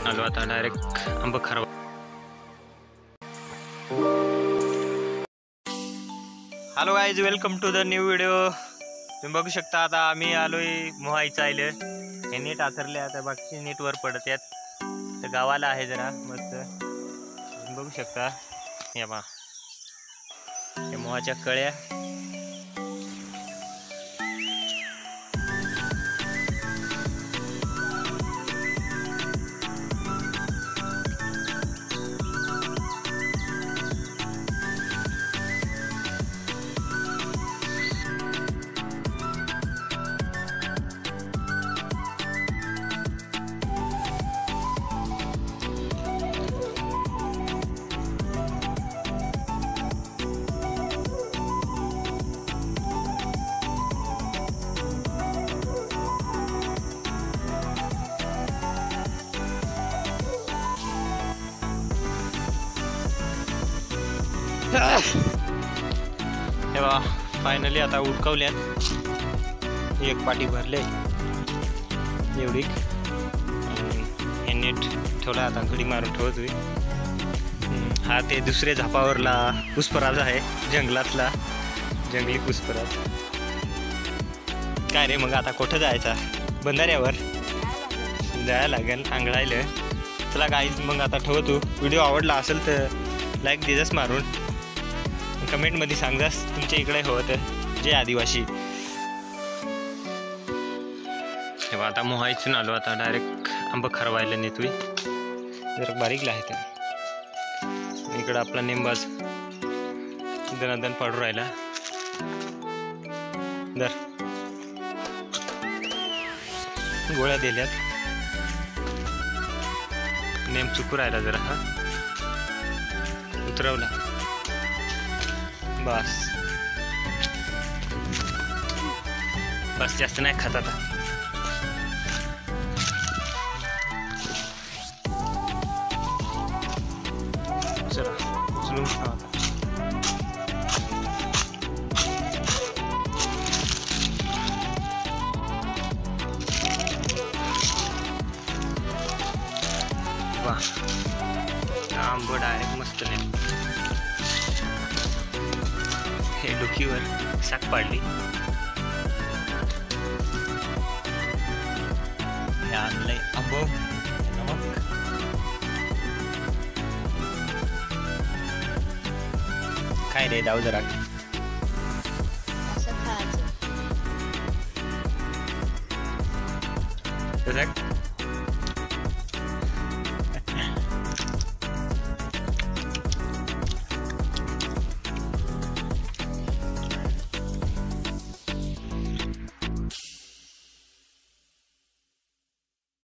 आलो आता डायरेक्ट आंब खरवा. Hello guys, welcome to the new video. तुम्ही बघू शकता आता आम्ही आलोय मोहायचं आले. हे नीट आथरले आता बाकीचे नीट वर पडत आहेत. तर गावाला आहे जरा मस्त तुम्ही बघू शकता. या बा या मोहाच्या कळ्या. हे बा फायनली आता उडकवल्यात. एक पाटी भरले एवढी. हे नीट ठेवला आता घडी मारून ठेवतोय. हा ते दुसरे झापावरला पुष्पराज आहे, जंगलातला जंगली पुष्पराज. काय रे मग आता कुठं जायचा? बंधाऱ्यावर जायला लागेल आंघळायला. चला गाईज मग आता ठेवतो. व्हिडिओ आवडला असेल तर लाईक देजास मारून. कमेंटमध्ये सांगास तुमच्या इकडे होतं जे आदिवासी. तेव्हा आता मोहायचून आलो आता डायरेक्ट आंब खरवायला नेतोय. जरा बारीकला आहे ते. इकडं आपला नेमबाज दनादन पाडू राहिला. दर गोळ्या दिल्यात. नेम चुकू राहिला जरा. हा उतरवला बस बस. जास्त नाही खात आता. चला उचलून खा आता. वा आंब डायरेक्ट मस्त नाही. हे डोकीवर साक पाडली. हे आणलंय आंब नमक. काय रे दाऊ जरा असं खायचं. तसं